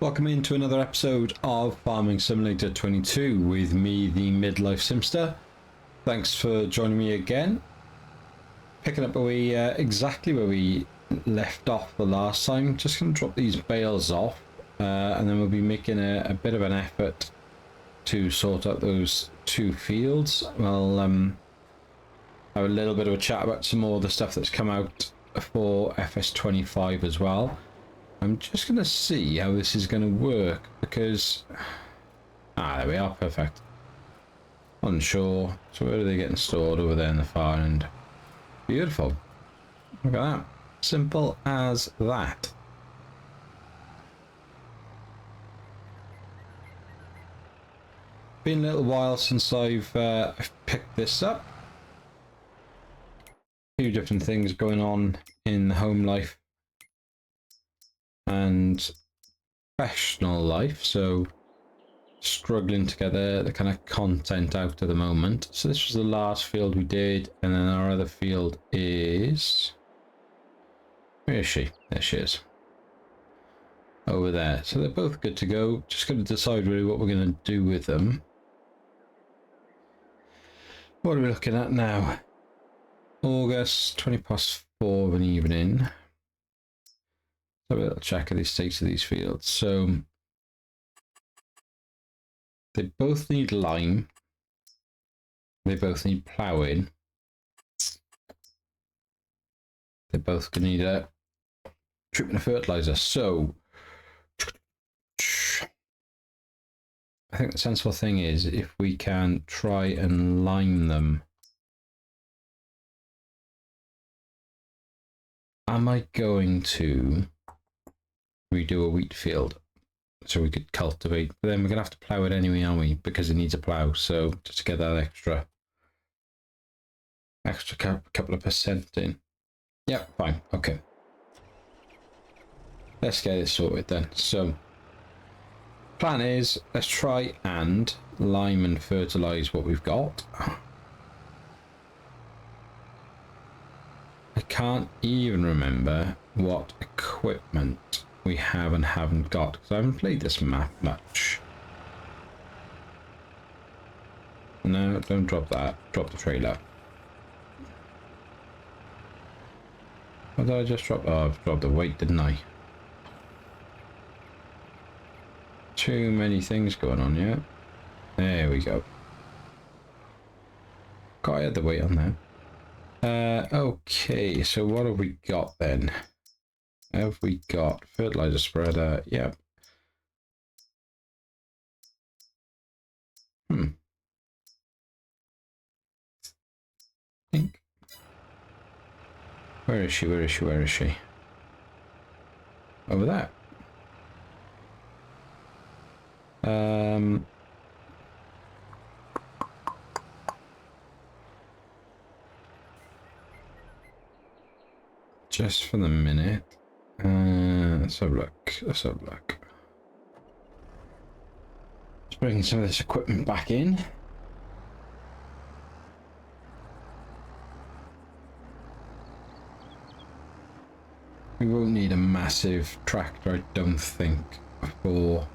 Welcome into another episode of Farming Simulator 22 with me, the midlife Simster. Thanks for joining me again. Picking up exactly where we left off the last time. Just going to drop these bales off and then we'll be making a bit of an effort to sort out those two fields. We'll have a little bit of a chat about some more of the stuff that's come out for FS25 as well. I'm just going to see how this is going to work because... there we are, perfect. Onshore. So where are they getting stored? Over there in the far end. Beautiful. Look at that. Simple as that. Been a little while since I've picked this up. A few different things going on in home life and professional life, so struggling to get the kind of content out at the moment. So this was the last field we did, and then our other field is... where is she? There she is. Over there. So they're both good to go. Just got to decide really what we're going to do with them. What are we looking at now? August, 20 past 4 of an evening. Have a little check of the states of these fields. So they both need lime. They both need ploughing. They both need a treatment of fertilizer. So I think the sensible thing is if we can try and lime them. Am I going to redo a wheat field so we could cultivate, but then we're gonna have to plough it anyway, aren't we, because it needs a plough? So just to get that extra couple of percent in. Yep, fine, okay, let's get it sorted then. So plan is let's try and lime and fertilize what we've got. I can't even remember what equipment we have and haven't got because I haven't played this map much. No, don't drop that. Drop the trailer. What did I just drop? Oh, I've dropped the weight, didn't I? Too many things going on, yeah. There we go. Got I had the weight on there. Okay, so what have we got then? Have we got fertilizer spreader? Yep. Think. Where is she? Where is she? Where is she? Over there. Just for the minute. Let's have a look. Let's have a look. Let's bring some of this equipment back in. We won't need a massive tractor, I don't think, for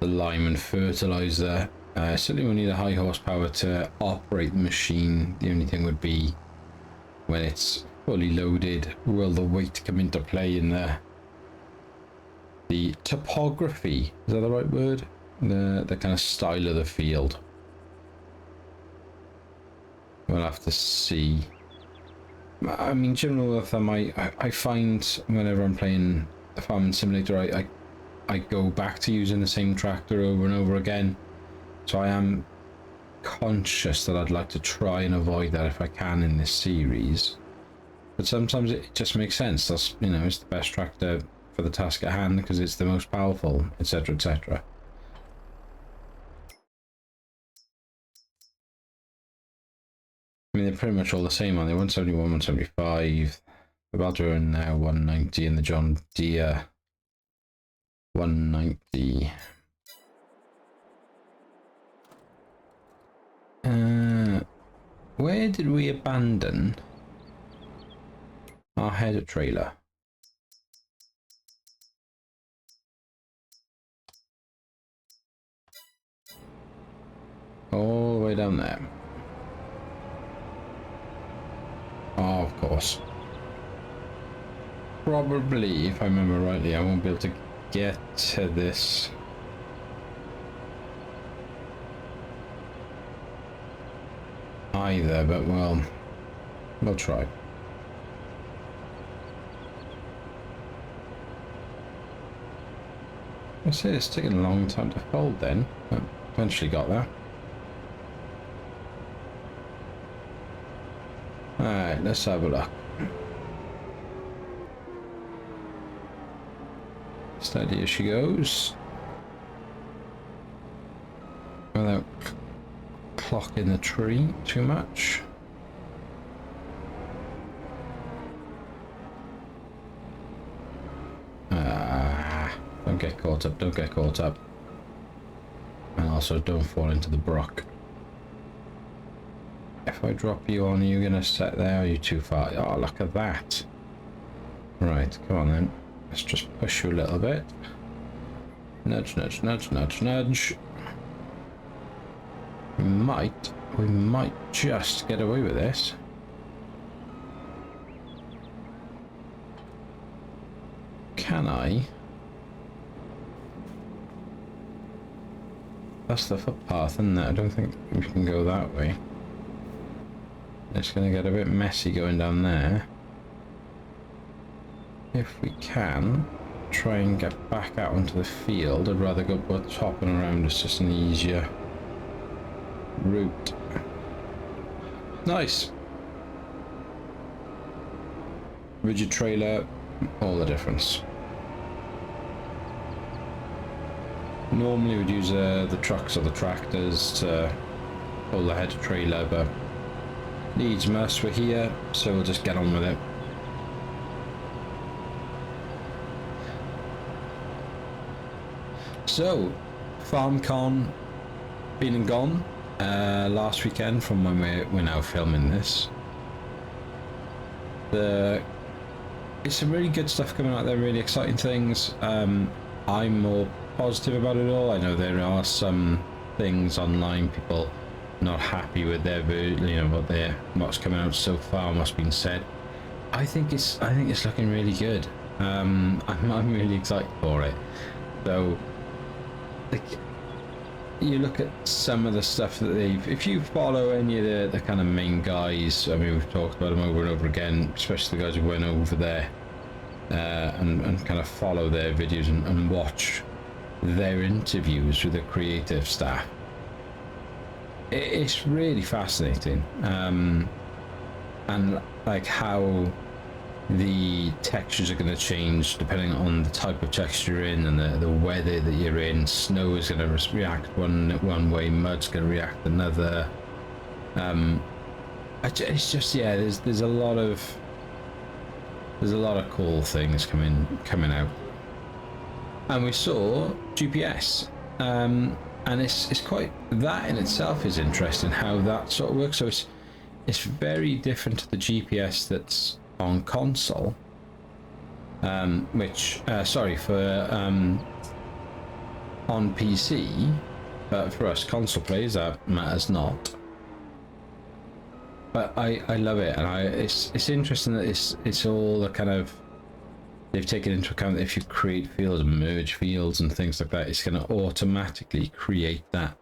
the lime and fertilizer. Certainly we'll need a high horsepower to operate the machine. The only thing would be when it's fully loaded, will the weight come into play in the topography? Is that the right word? The kind of style of the field. We'll have to see. I mean, general rule of thumb, I find whenever I'm playing a farming simulator, I go back to using the same tractor over and over again. So I am conscious that I'd like to try and avoid that if I can in this series. But sometimes it just makes sense. That's, you know, it's the best tractor for the task at hand because it's the most powerful, etc., etc. I mean, they're pretty much all the same, aren't they? 171, 175. The Badger now 190, and the John Deere 190. Where did we abandon our header trailer? way down there. Oh, of course. Probably, if I remember rightly, I won't be able to get to this. Either, but well, we'll try. I say it's taking a long time to fold then, but eventually got there. Alright, let's have a look. Steady as she goes. Without clocking the tree too much. Don't get caught up, don't get caught up. And also don't fall into the brook. If I drop you on, are you gonna set there? Are you too far? Oh, look at that. Right, come on then. Let's just push you a little bit. Nudge, nudge, nudge, nudge, nudge. We might just get away with this. Can I? That's the footpath, isn't it? I don't think we can go that way. It's going to get a bit messy going down there. If we can try and get back out onto the field, I'd rather go both top and around. It's just an easier route. Nice. Rigid trailer, all the difference. Normally we'd use the trucks or the tractors to pull the head trailer, but needs must, we're here, so we'll just get on with it. So, FarmCon been and gone last weekend from when we're now filming this. It's some really good stuff coming out there, really exciting things. I'm more positive about it all. I know there are some things online, people not happy with their, what's coming out so far, what's been said. I think it's looking really good. I'm really excited for it. So, like, you look at some of the stuff that if you follow any of the kind of main guys, I mean, we've talked about them over and over again, especially the guys who went over there and kind of follow their videos and watch their interviews with the creative staff. It's really fascinating, and like how the textures are going to change depending on the type of texture you're in and the weather that you're in. Snow is going to react one way, mud's going to react another. It's just, yeah, there's a lot of cool things coming out. And we saw GPS, and it's quite, that in itself is interesting how that sort of works. So it's very different to the GPS that's on console, which on PC, but for us console players that matters not. But I love it, and it's interesting that it's all the kind of, they've taken into account that if you create fields and merge fields and things like that, it's going to automatically create that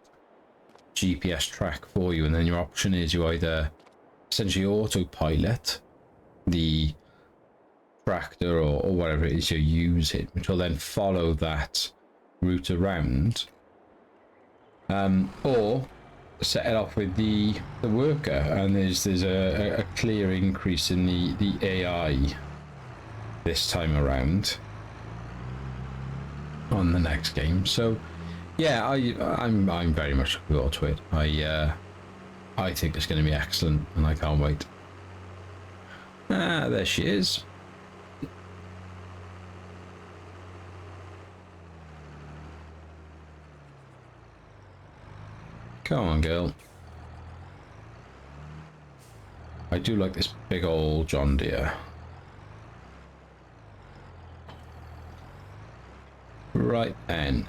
GPS track for you, and then your option is you either essentially autopilot the tractor or whatever it is you're using, which will then follow that route around, or set it off with the worker, and there's a clear increase in the AI this time around on the next game. So yeah, I'm very much looking forward to it. I think it's going to be excellent, and I can't wait. There she is. Come on, girl. I do like this big old John Deere. Right then.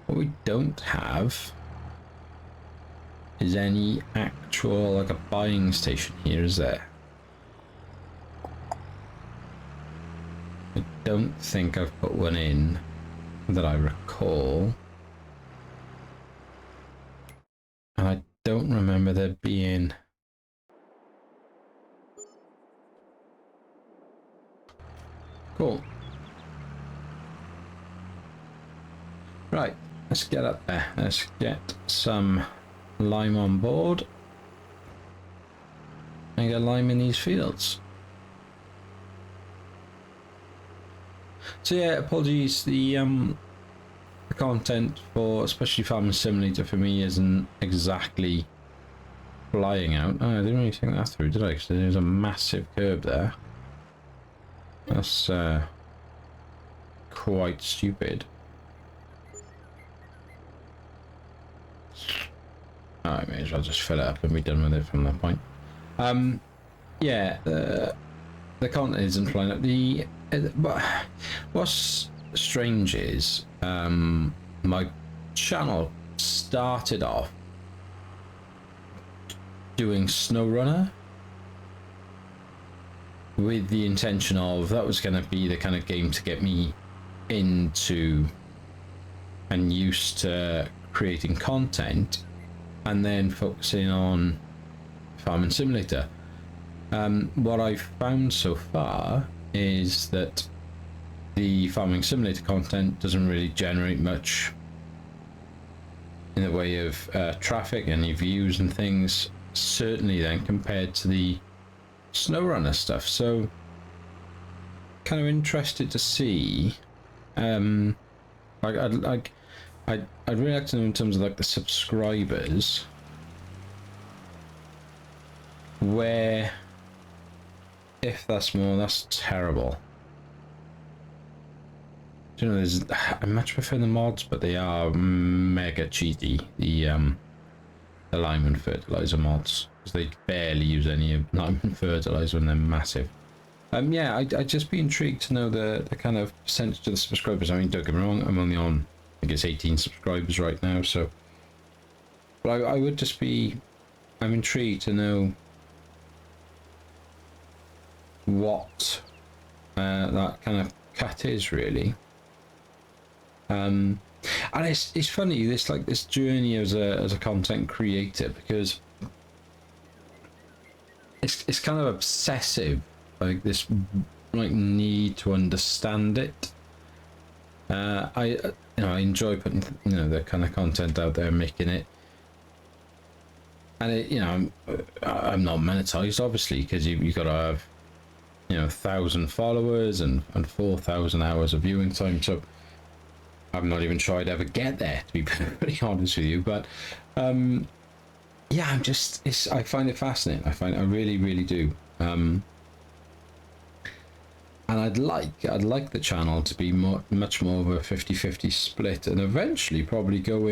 What we don't have is any actual, like, a buying station here, is there? I don't think I've put one in that I recall. And I don't remember there being... Cool. Right, let's get up there. Let's get some lime on board and get lime in these fields. So yeah, apologies, the content for especially Farming Simulator for me isn't exactly flying out. Oh, I didn't really think that through, did I? Because there's a massive curb there. That's quite stupid. I may as well just fill it up and be done with it from that point. Yeah, the content isn't flying up. But what's strange is my channel started off doing SnowRunner with the intention of that was going to be the kind of game to get me into and used to creating content, and then focusing on Farming Simulator. What I've found so far is that the Farming Simulator content doesn't really generate much in the way of traffic, any views and things, certainly then compared to the SnowRunner stuff. So kind of interested to see I'd really like to know in terms of like the subscribers where, if that's more, that's terrible. Do you know, I much prefer the mods, but they are mega cheaty, the lime and fertilizer mods, because they barely use any lime and fertilizer and they're massive. Yeah, I'd just be intrigued to know the kind of percentage of the subscribers. I mean, don't get me wrong, I'm only on, I guess, 18 subscribers right now, so, but I would just be, I'm intrigued to know what that kind of cut is really. And it's funny, this journey as a content creator, because it's kind of obsessive, like this like need to understand it. I enjoy putting the kind of content out there, making it, and I'm not monetized obviously, because you got to have 1,000 followers and 4,000 hours of viewing time, so I'm not even sure I'd ever get there, to be pretty honest with you. But yeah, I find it fascinating. I really do. And I'd like the channel to be much more of a 50-50 split, and eventually probably go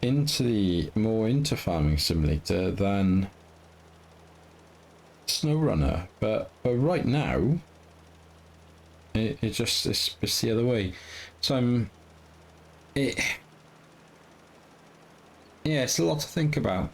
into Farming Simulator than SnowRunner. But right now it's the other way. So it's a lot to think about.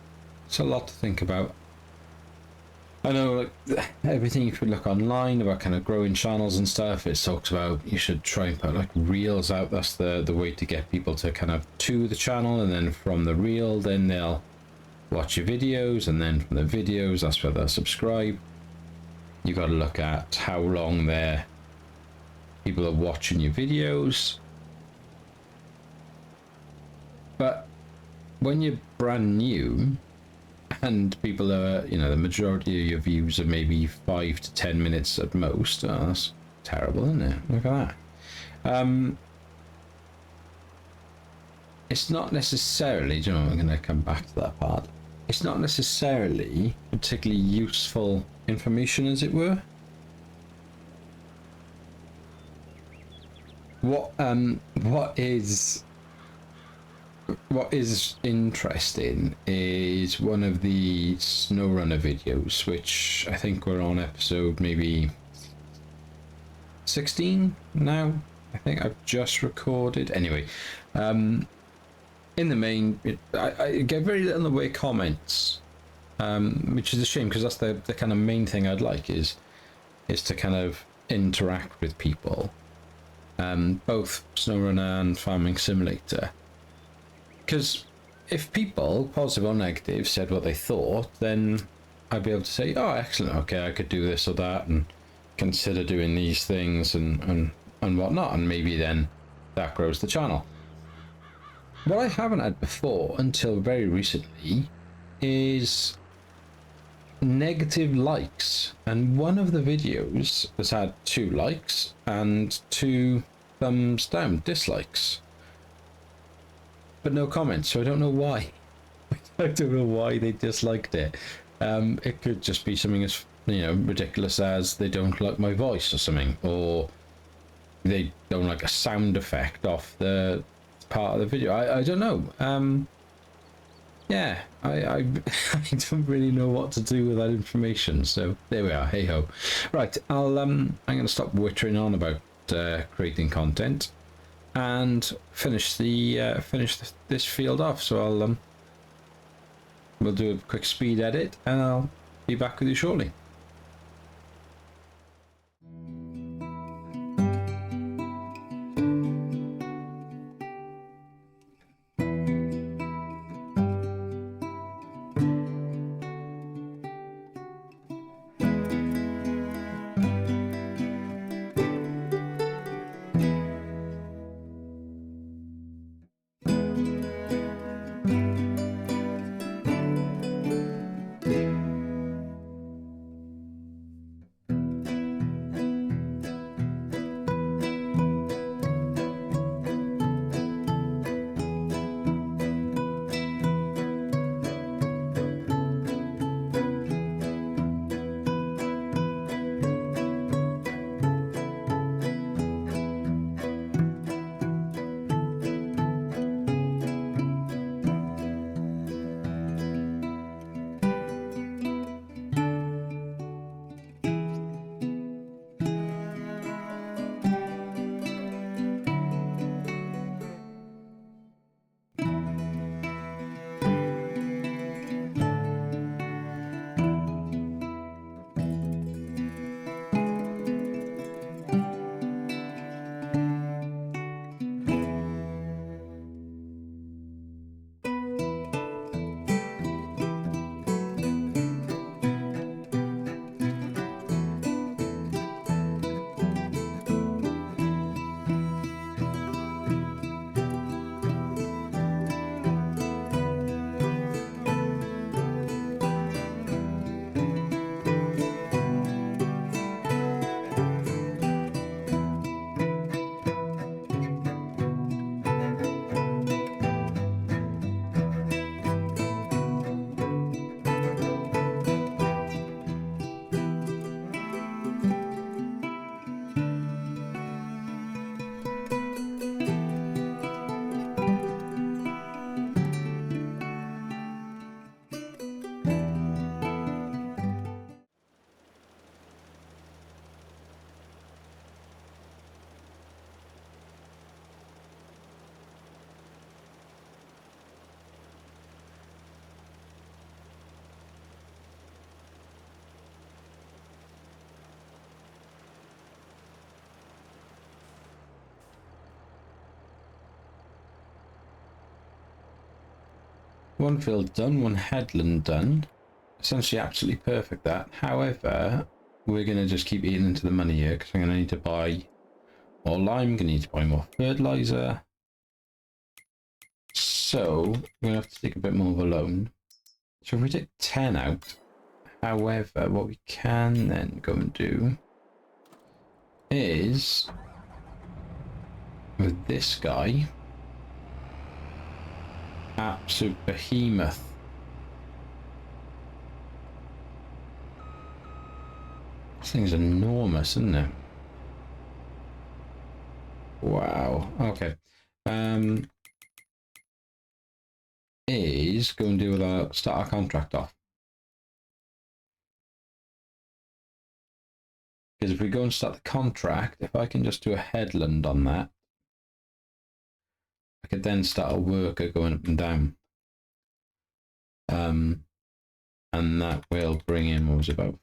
I know, like, everything you could look online about kind of growing channels and stuff, it talks about you should try and put like reels out. That's the way to get people to kind of to the channel, and then from the reel then they'll watch your videos, and then from the videos that's where they'll subscribe. You got to look at how long people are watching your videos. But when you're brand new and people are, the majority of your views are maybe 5 to 10 minutes at most, that's terrible, isn't it? Look at that. It's not necessarily, I'm going to come back to that part. It's not necessarily particularly useful information, as it were. What is interesting is one of the SnowRunner videos, which I think we're on episode maybe 16 now. I think I've just recorded. Anyway, in the main, I get very little in the way of comments, which is a shame because that's the kind of main thing I'd like is to kind of interact with people, both SnowRunner and Farming Simulator. Because if people, positive or negative, said what they thought, then I'd be able to say, oh, excellent, okay, I could do this or that, and consider doing these things and whatnot, and maybe then that grows the channel. What I haven't had before until very recently is negative likes, and one of the videos has had 2 likes and 2 thumbs down, dislikes, but no comments, so I don't know why. I don't know why they disliked it. It could just be something as, you know, ridiculous as they don't like my voice or something, or they don't like a sound effect off the part of the video. I don't know. Yeah, I don't really know what to do with that information, so there we are. Hey ho. Right, I'm going to stop wittering on about creating content and finish this field off. So we'll do a quick speed edit and I'll be back with you shortly. One field done, one headland done. Essentially absolutely perfect that. However, we're going to just keep eating into the money here because I'm going to need to buy more lime, going to need to buy more fertilizer. So, we're going to have to take a bit more of a loan. So if we take 10 out, however, what we can then go and do is, with this guy, absolute behemoth. This thing's enormous, isn't it? Wow. Okay. Is go and do with our start our contract off. Because if we go and start the contract, if I can just do a headland on that, I could then start a worker going up and down. And that will bring in, what was it, about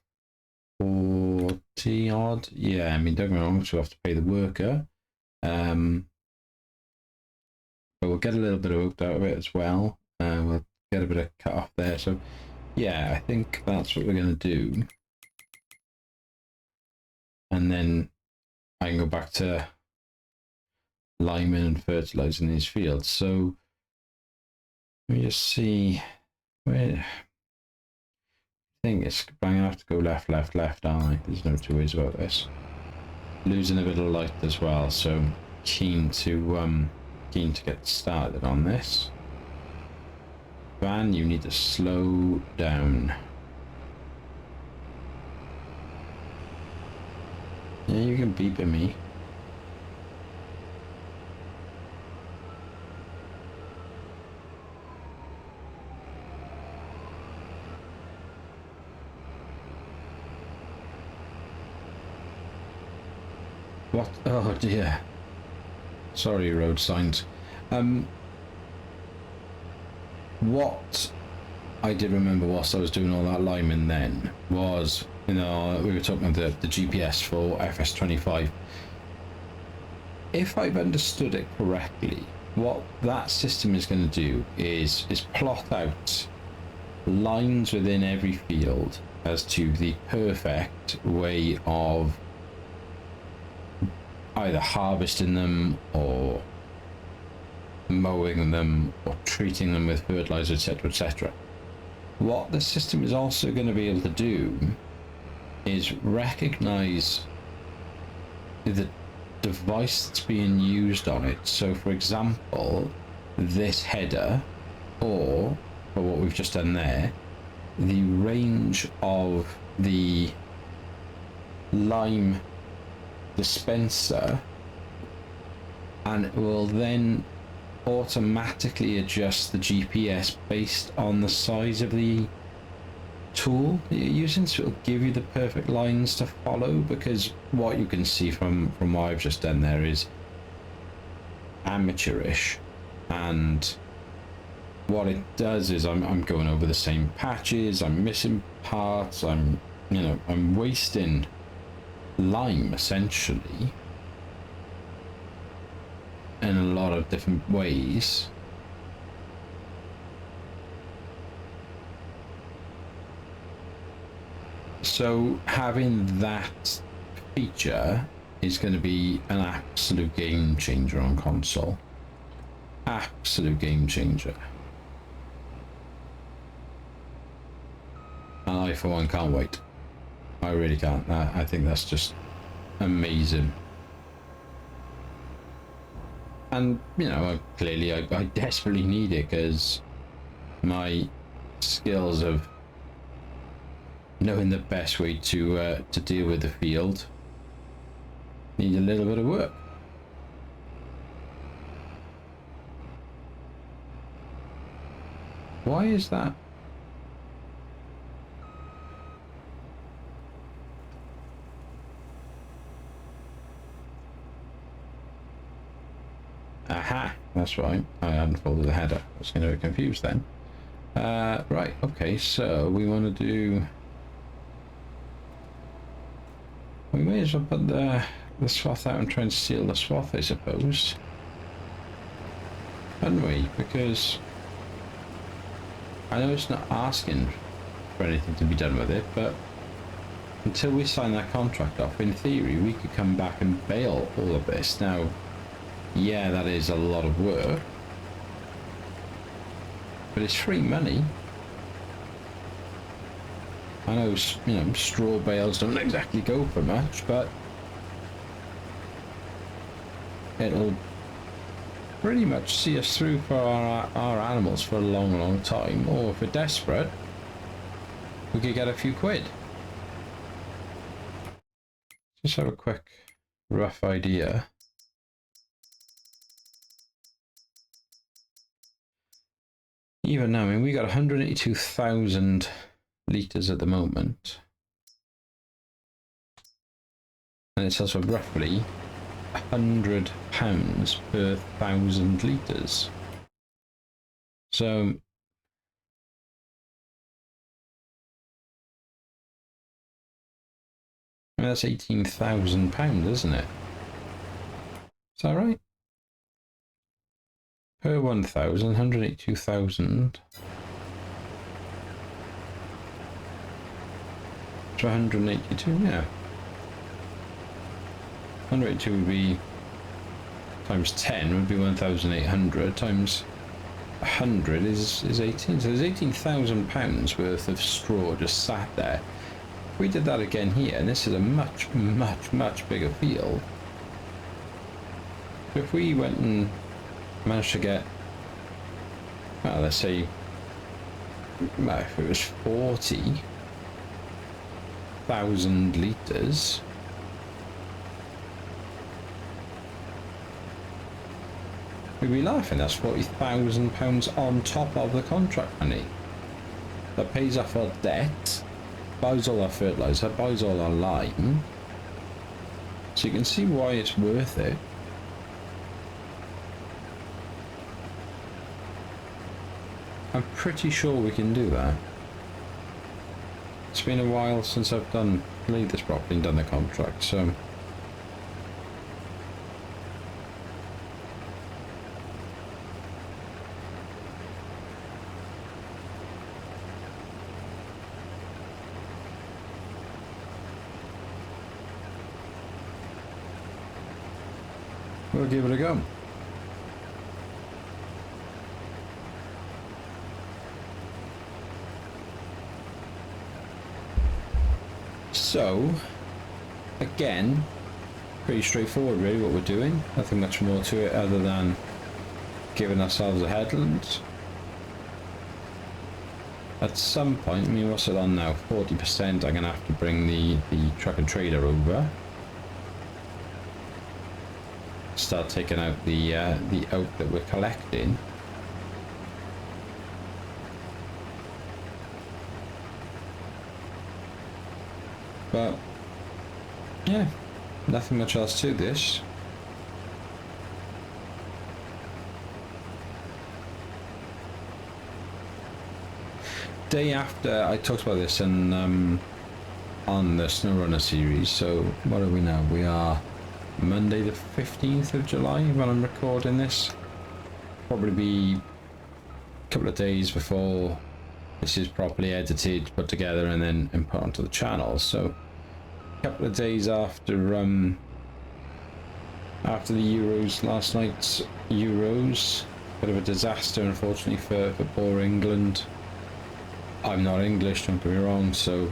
40 odd? Yeah, I mean, don't get me wrong, so we'll have to pay the worker. But we'll get a little bit of oak out of it as well. We'll get a bit of cut off there. So yeah, I think that's what we're going to do. And then I can go back to liming and fertilizing these fields. So let me just see where. I think it's, I'm going to have to go left, left, left, aren't I? There's no two ways about this. Losing a bit of light as well, so keen to get started on this. Van, you need to slow down. Yeah, you can beep at me. What? Oh dear. Sorry, road signs. What I did remember whilst I was doing all that liming then was, you know, we were talking about the GPS for FS25. If I've understood it correctly, what that system is going to do is plot out lines within every field as to the perfect way of either harvesting them or mowing them or treating them with fertilizer, etc., etc. What the system is also going to be able to do is recognize the device that's being used on it. So for example, this header, or for what we've just done there, the range of the lime dispenser, and it will then automatically adjust the GPS based on the size of the tool that you're using, so it'll give you the perfect lines to follow. Because what you can see from what I've just done there is amateurish, and what it does is I'm going over the same patches, I'm missing parts, I'm wasting lime essentially in a lot of different ways. So having that feature is going to be an absolute game changer on console. Absolute game changer. And I for one can't wait. I really can't. I think that's just amazing. And you know, clearly I desperately need it, because my skills of knowing the best way to deal with the field need a little bit of work. Why is that? Aha, that's right. I hadn't folded the header. I was going to get confused then. Right, okay, so we want to do... We may as well put the swath out and try and steal the swath, I suppose. Couldn't we? Because I know it's not asking for anything to be done with it, but until we sign that contract off, in theory, we could come back and bail all of this. Now, yeah, that is a lot of work, but it's free money. I know, you know, straw bales don't exactly go for much, but it'll pretty much see us through for our animals for a long, long time. Or if we're desperate, we could get a few quid. Just have a quick rough idea. Even now, I mean, we got 182,000 litres at the moment. And it's also roughly £100 per 1,000 litres. So that's £18,000, isn't it? Is that right? Per 1,000, 182,000. So 182, yeah. 182 would be times 10 would be 1,800 times 100 is 18. So there's £18,000 worth of straw just sat there. If we did that again here, and this is a much bigger field. So if we went and managed to get, well, let's say, well, if it was 40,000 litres, we'd be laughing. That's £40,000 on top of the contract money. That pays off our debt, buys all our fertiliser, buys all our lime. So you can see why it's worth it. I'm pretty sure we can do that. It's been a while since I've played this properly and done the contract, so we'll give it a go. So, again, pretty straightforward really what we're doing. Nothing much more to it other than giving ourselves a headland. At some point, I mean, what's it on now? 40%, I'm going to have to bring the truck and trailer over. Start taking out the oak that we're collecting. But yeah, nothing much else to this. Day after, I talked about this in on the SnowRunner series. So what are we now? We are Monday the 15th of July when I'm recording this. Probably be a couple of days before this is properly edited, put together, and then put onto the channel. So a couple of days after the Euros, last night's Euros, bit of a disaster unfortunately for poor England. I'm not English, don't get me wrong, so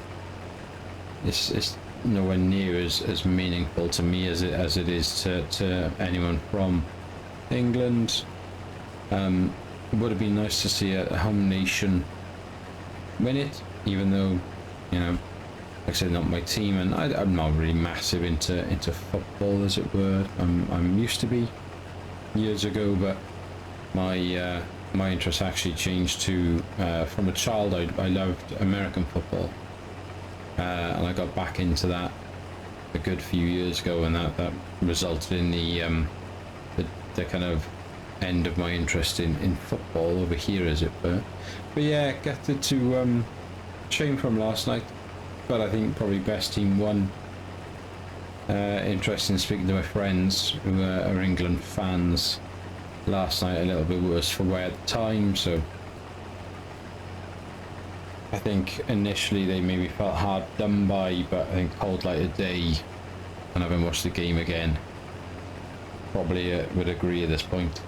it's nowhere near as meaningful to me as it is to anyone from England. It would have been nice to see a home nation win it, even though, you know, like I said, not my team, and I'm not really massive into football, as it were. I'm used to be years ago, but my interest actually changed to from a child. I loved American football, and I got back into that a good few years ago, and that resulted in the kind of end of my interest in football over here, as it were. But yeah, gutted to shame from last night, but I think probably best team won. Interesting speaking to my friends who are England fans last night, a little bit worse for wear at the time, so I think initially they maybe felt hard done by, but I think cold light of day and having watched the game again, probably would agree at this point.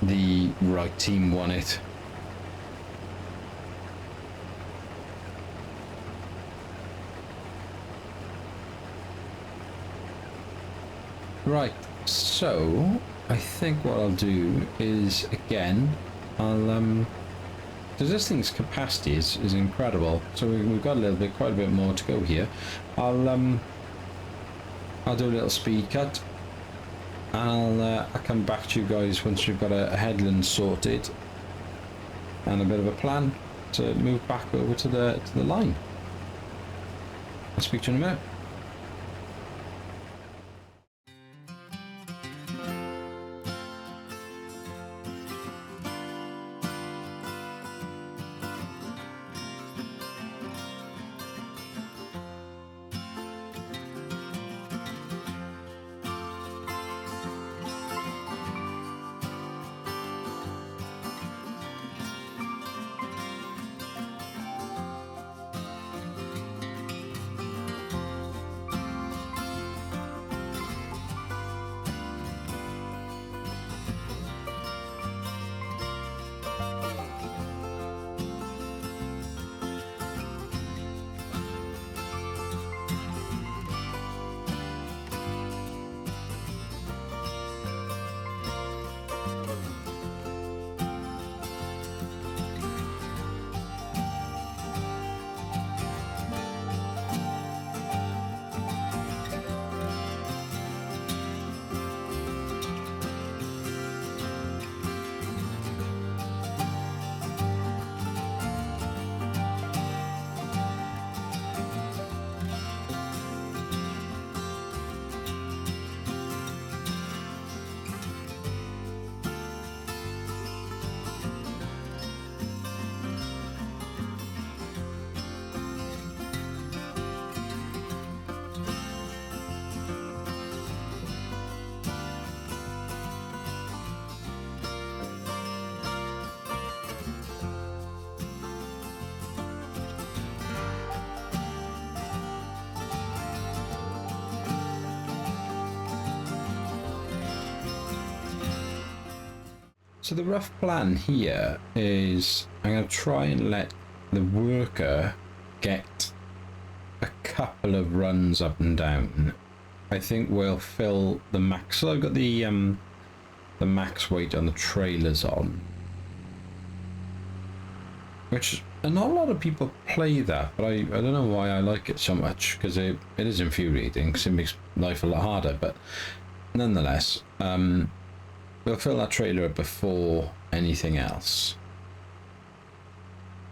The right team won it. Right, so I think what I'll do is, again, I'll because this thing's capacity is incredible, so we've got quite a bit more to go here. I'll do a little speed cut, and I'll come back to you guys once we've got a headland sorted and a bit of a plan to move back over to the line. I'll speak to you in a minute. So the rough plan here is I'm going to try and let the worker get a couple of runs up and down. I think we'll fill the max. So I've got the max weight on the trailers on, which not a lot of people play that, but I don't know why I like it so much, because it is infuriating because it makes life a lot harder, but nonetheless, we'll fill that trailer up before anything else.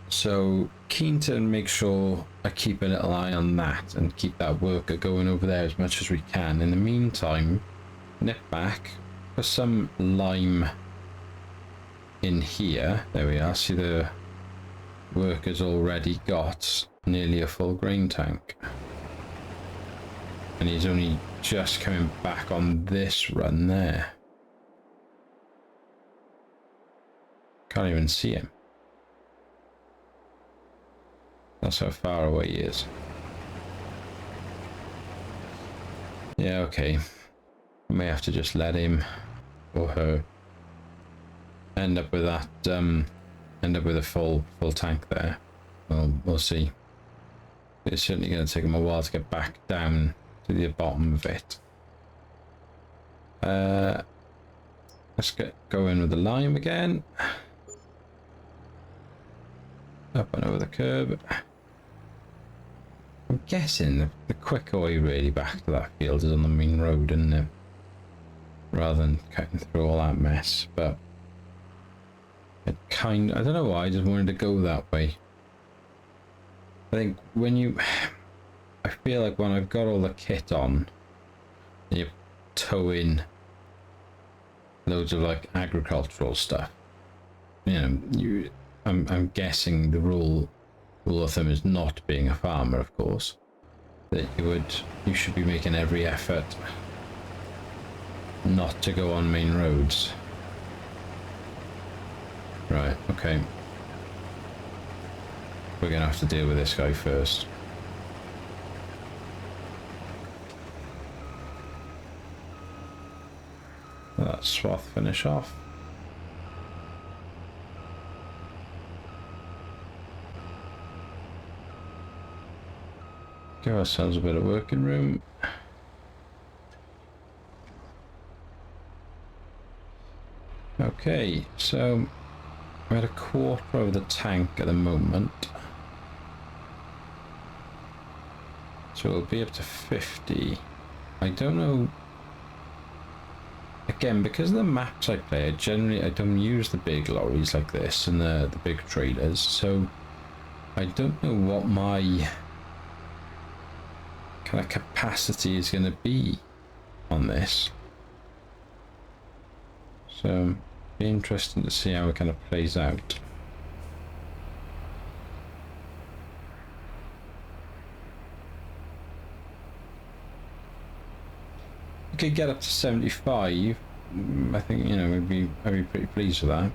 So keen to make sure I keep a little eye on that and keep that worker going over there as much as we can. In the meantime, nip back, put some lime in here. There we are. See, the worker's already got nearly a full grain tank. And he's only just coming back on this run there. Can't even see him. That's how far away he is. Yeah, okay. I may have to just let him or her end up with that, end up with a full tank there. Well, we'll see. It's certainly going to take him a while to get back down to the bottom of it. Let's go in with the lime again. Up and over the curb. I'm guessing the quicker way really back to that field is on the main road, isn't it? Rather than cutting through all that mess, but I don't know why I just wanted to go that way. I think I feel like when I've got all the kit on, you tow in loads of like agricultural stuff. You know, I'm guessing the rule of thumb is not being a farmer, of course, that you should be making every effort not to go on main roads. Right, okay. We're gonna have to deal with this guy first. Let that swath finish off. Give ourselves a bit of working room. Okay, so we're at a quarter of the tank at the moment. So we'll be up to 50. I don't know. Again, because of the maps I play, I don't use the big lorries like this and the big trailers, so I don't know what my kind of capacity is going to be on this. So be interesting to see how it kind of plays out. We could get up to 75. I think, you know, I'd be pretty pleased with that.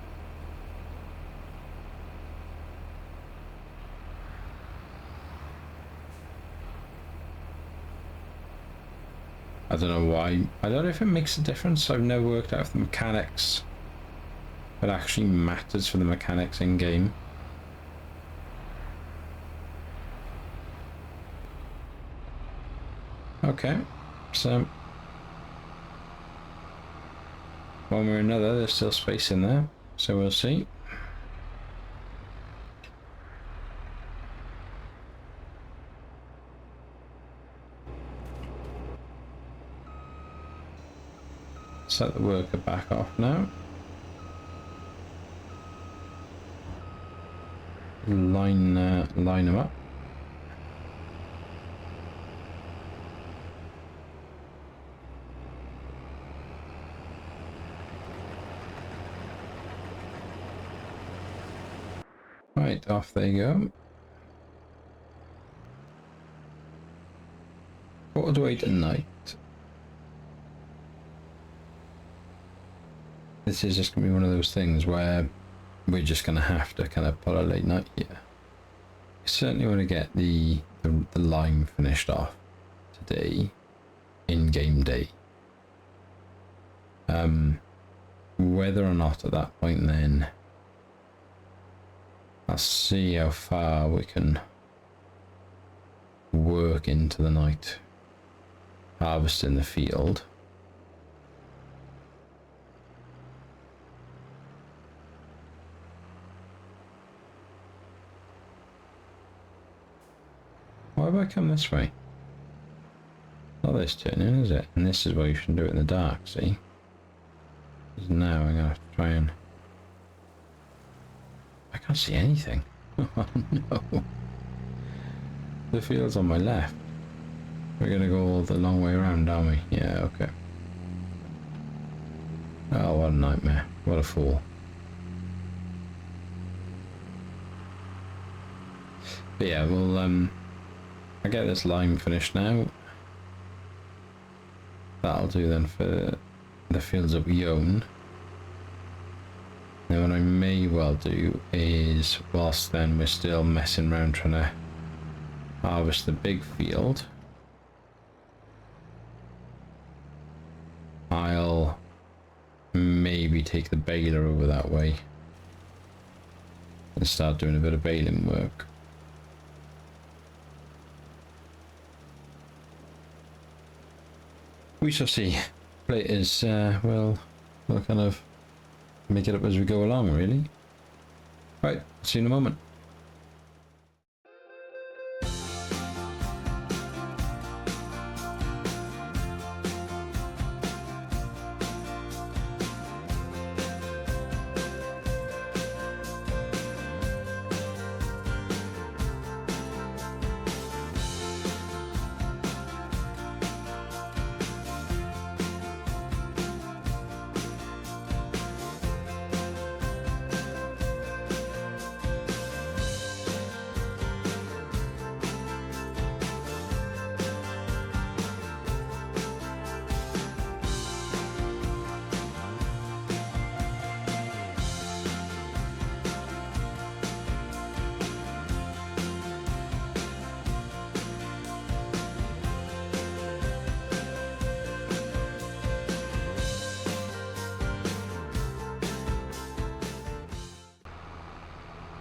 I don't know why. I don't know if it makes a difference. I've never worked out if the mechanics, if it actually matters for the mechanics in game. Okay, so one way or another, there's still space in there, so we'll see. Set the worker back off now. Line them up. Right, off they go. 4:08 at night. This is just going to be one of those things where we're just going to have to kind of pull a late night here. I certainly want to get the lime finished off today, in game day. whether or not at that point then I'll see how far we can work into the night harvesting the field. Why have I come this way? Not this turning, is it? And this is why you shouldn't do it in the dark, see? Because now I'm going to have to try and... I can't see anything. Oh no. The field's on my left. We're going to go all the long way around, aren't we? Yeah, okay. Oh, what a nightmare. What a fool. But yeah, we'll, I get this lime finished now. That'll do then for the fields that we own. Now what I may well do is, whilst then we're still messing around trying to harvest the big field, I'll maybe take the baler over that way and start doing a bit of baling work. We shall see. Play is, we'll kind of make it up as we go along, really. Right, see you in a moment.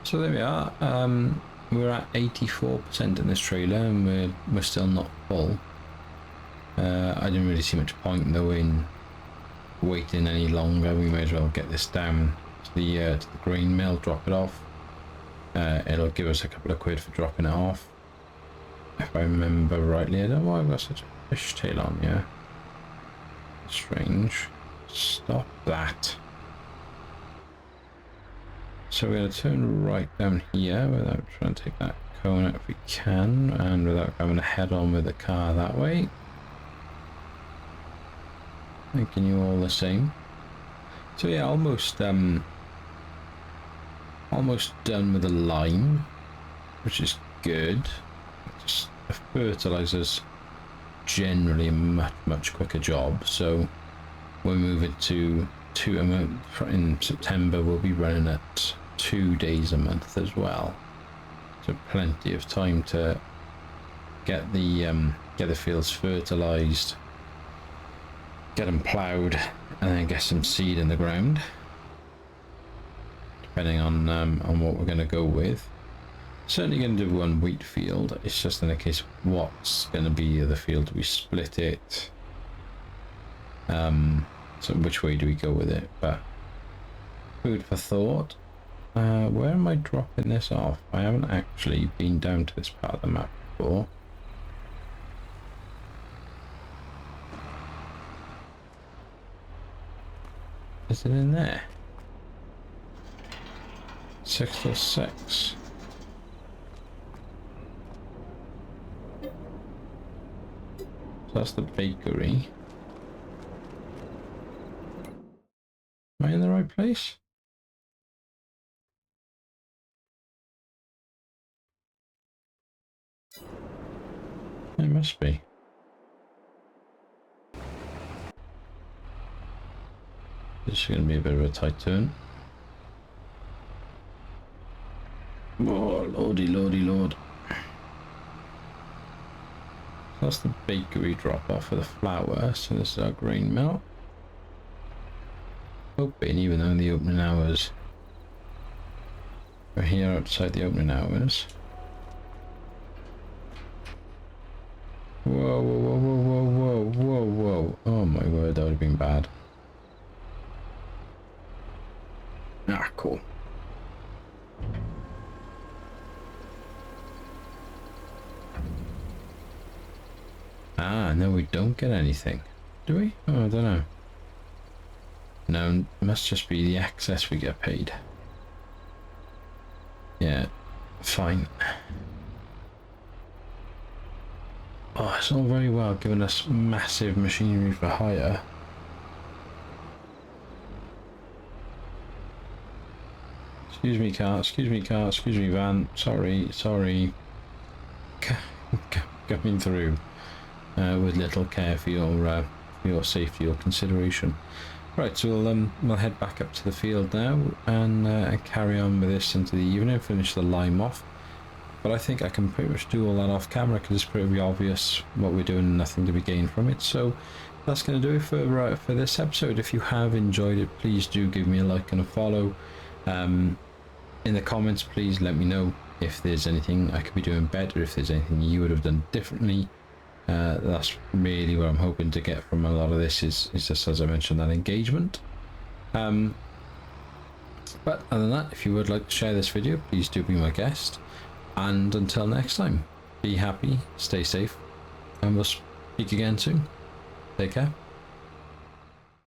So there we are. We're at 84% in this trailer, and we're still not full. I didn't really see much point though in waiting any longer. We may as well get this down to the grain mill, drop it off. It'll give us a couple of quid for dropping it off, if I remember rightly. I don't know why I've got such a fishtail on here. Strange. Stop that. So we're going to turn right down here without trying to take that cone out if we can, and without having to head on with the car that way. Thanking you all the same. So yeah, almost done with the lime, which is good. Just the fertilizer's generally a much quicker job, so we'll move it to in September. We'll be running at 2 days a month as well, so plenty of time to get the fields fertilized, get them plowed, and then get some seed in the ground, depending on what we're going to go with. Certainly going to do one wheat field. It's just in a case of what's going to be the field. We split it, so which way do we go with it? But food for thought. Where am I dropping this off? I haven't actually been down to this part of the map before. Is it in there? 6 or 6. So that's the bakery. Am I in the right place? It must be. This is going to be a bit of a tight turn. Oh, lordy, lordy, lord. That's the bakery drop off for the flour. So this is our grain mill. hoping, even though in the opening hours, we're here outside the opening hours. Whoa, whoa, whoa, whoa, whoa, whoa, whoa. Oh my word, that would have been bad. Ah, cool. Ah, no, we don't get anything. Do we? Oh, I don't know. No, it must just be the excess we get paid. Yeah, fine. Oh, it's all very well giving us massive machinery for hire. Excuse me, car, excuse me, car, excuse me, van. Sorry, sorry. Coming through with little care for your safety or consideration. Right, so we'll head back up to the field now and carry on with this into the evening, finish the lime off. But I think I can pretty much do all that off camera because it's pretty obvious what we're doing and nothing to be gained from it. So that's going to do it for this episode. If you have enjoyed it, please do give me a like and a follow. In the comments, please let me know if there's anything I could be doing better, if there's anything you would have done differently. That's really what I'm hoping to get from a lot of this is just, as I mentioned, that engagement. But other than that, if you would like to share this video, please do be my guest. And until next time, be happy, stay safe, and we'll speak again soon. Take care.